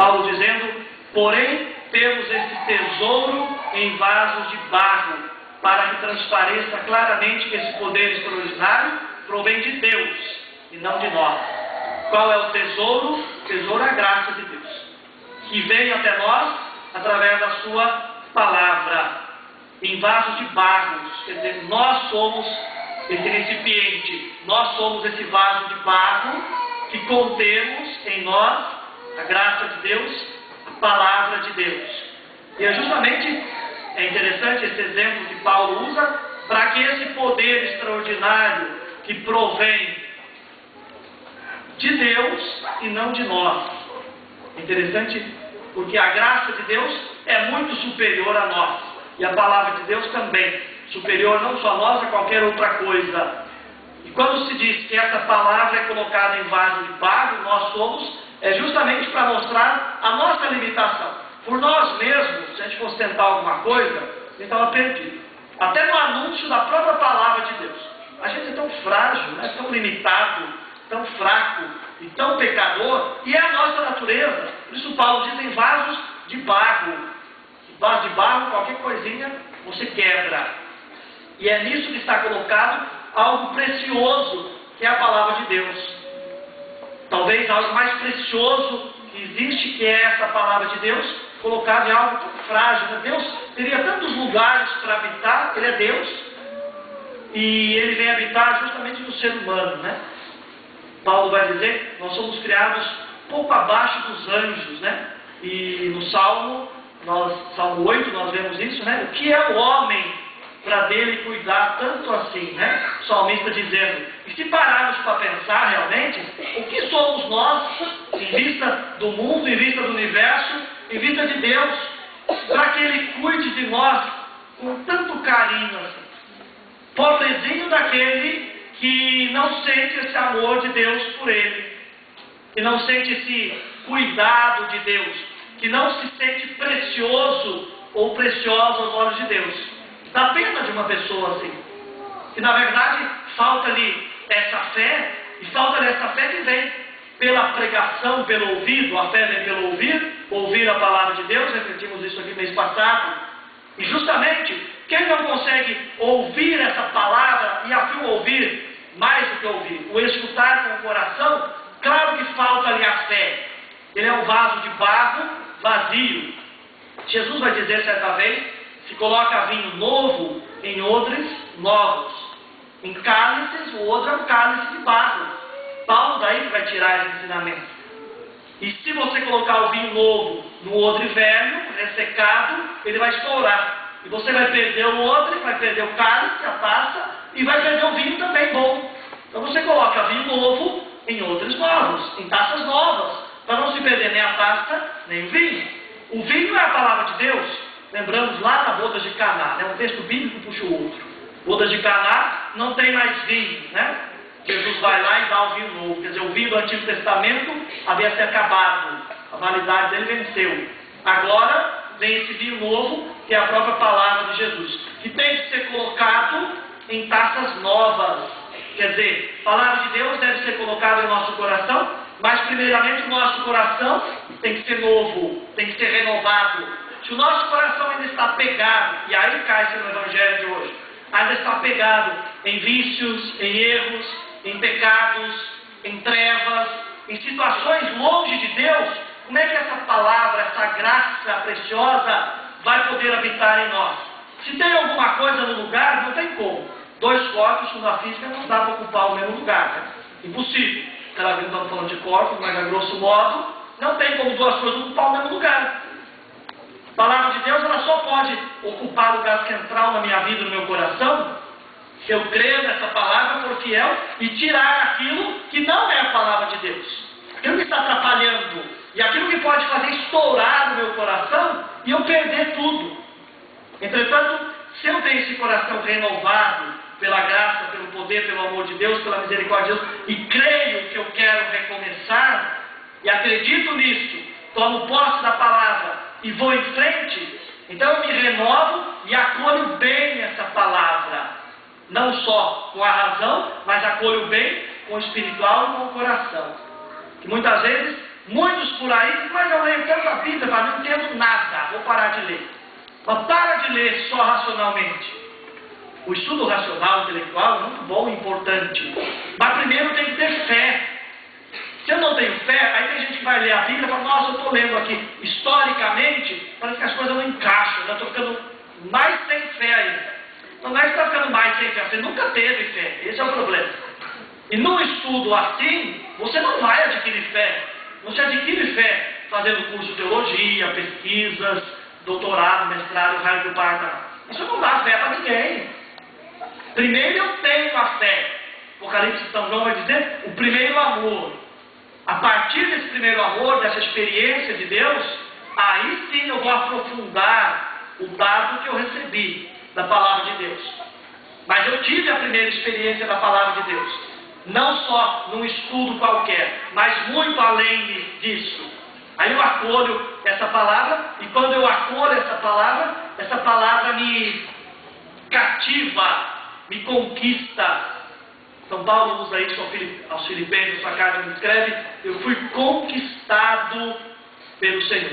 Paulo dizendo: porém, temos esse tesouro em vasos de barro, para que transpareça claramente que esse poder extraordinário provém de Deus e não de nós. Qual é o tesouro? O tesouro é a graça de Deus, que veio até nós através da sua palavra, em vasos de barro. Quer dizer, nós somos esse recipiente, nós somos esse vaso de barro que contemos em nós a graça de Deus, a palavra de Deus. E é justamente interessante esse exemplo que Paulo usa para que esse poder extraordinário que provém de Deus e não de nós. É interessante porque a graça de Deus é muito superior a nós, e a palavra de Deus também, superior não só a nós, a qualquer outra coisa. E quando se diz que essa palavra é colocada em vaso de barro, nós somos, é justamente para mostrar a nossa limitação. Por nós mesmos, se a gente fosse tentar alguma coisa, a gente estava perdido. Até no anúncio da própria palavra de Deus. A gente é tão frágil, né? Tão limitado, tão fraco e tão pecador, e é a nossa natureza. Por isso Paulo diz em vasos de barro. Vaso de barro, qualquer coisinha, você quebra. E é nisso que está colocado algo precioso, que é a palavra de Deus. Talvez algo mais precioso que existe, que é essa palavra de Deus, colocado em algo tão frágil. Deus teria tantos lugares para habitar, Ele é Deus, e Ele vem habitar justamente no ser humano, né? Paulo vai dizer, nós somos criados pouco abaixo dos anjos, né? E no Salmo 8, nós vemos isso, né? O que é o homem para dele cuidar tanto assim, né? O salmista dizendo, e se pararmos para pensar realmente, o que somos nós, em vista do mundo, em vista do universo, em vista de Deus, para que Ele cuide de nós com tanto carinho assim. Pobrezinho daquele que não sente esse amor de Deus por ele, que não sente esse cuidado de Deus, que não se sente precioso ou preciosa aos olhos de Deus. Dá pena de uma pessoa assim, que na verdade falta-lhe essa fé, e falta-lhe essa fé que vem pela pregação, pelo ouvido. A fé vem pelo ouvir a palavra de Deus. Refletimos isso aqui mês passado. E justamente, quem não consegue ouvir essa palavra, e aqui o ouvir, mais do que ouvir, o escutar com o coração, claro que falta-lhe a fé. Ele é um vaso de barro vazio. Jesus vai dizer certa vez, se coloca vinho novo em odres novos, em cálices, o odre é um cálice de barro. Paulo daí vai tirar esse ensinamento. E se você colocar o vinho novo no odre velho, ressecado, ele vai estourar. E você vai perder o odre, vai perder o cálice, a taça, e vai perder o vinho também bom. Então você coloca vinho novo em odres novos, em taças novas, para não se perder nem a taça, nem o vinho. O vinho é a palavra de Deus. Lembramos lá na bodas de Caná, né? Um texto bíblico puxa o outro. Bodas de Caná não tem mais vinho, né? Jesus vai lá e dá o vinho novo. Quer dizer, o vinho do Antigo Testamento havia se acabado, a validade dele venceu. Agora vem esse vinho novo, que é a própria palavra de Jesus, que tem que ser colocado em taças novas. Quer dizer, a palavra de Deus deve ser colocada em nosso coração, mas primeiramente o nosso coração tem que ser novo, tem que ser renovado. Se o nosso coração ainda está pegado, e aí cai-se no Evangelho de hoje, ainda está pegado em vícios, em erros, em pecados, em trevas, em situações longe de Deus, como é que essa palavra, essa graça preciosa vai poder habitar em nós? Se tem alguma coisa no lugar, não tem como. Dois corpos, na física, não dá para ocupar o mesmo lugar, né? Impossível. Claro que não estamos falando de corpos, mas a grosso modo, não tem como duas coisas ocupar o mesmo lugar. A palavra de Deus, ela só pode ocupar o lugar central na minha vida, no meu coração, se eu crer nessa palavra, for fiel, e tirar aquilo que não é a palavra de Deus. Aquilo que está atrapalhando, e aquilo que pode fazer estourar no meu coração, e eu perder tudo. Entretanto, se eu tenho esse coração renovado, pela graça, pelo poder, pelo amor de Deus, pela misericórdia de Deus, e creio que eu quero recomeçar, e acredito nisso, tomo posse da palavra, e vou em frente, então eu me renovo e acolho bem essa palavra. Não só com a razão, mas acolho bem com o espiritual e com o coração. Que muitas vezes, muitos por aí dizem, mas eu quero Mas para de ler só racionalmente. O estudo racional, intelectual, é muito bom e importante. Mas primeiro tem que ter fé. Se eu não tenho fé, aí tem gente que vai ler a Bíblia e fala, nossa, eu estou lendo aqui. Historicamente, parece que as coisas não encaixam. Eu estou ficando mais sem fé ainda. Não é que está ficando mais sem fé, você nunca teve fé. Esse é o problema. E num estudo assim, você não vai adquirir fé. Não se adquire fé fazendo curso de teologia, pesquisas, doutorado, mestrado, raio do parta. Isso não dá fé para ninguém. Primeiro eu tenho a fé. Apocalipse de São João vai dizer o primeiro amor. A partir desse primeiro amor, dessa experiência de Deus, aí sim eu vou aprofundar o dado que eu recebi da palavra de Deus. Mas eu tive a primeira experiência da palavra de Deus. Não só num estudo qualquer, mas muito além disso. Aí eu acolho essa palavra, e quando eu acolho essa palavra me cativa, me conquista. São Paulo usa isso aos Filipenses, sua carta me escreve, eu fui conquistado pelo Senhor.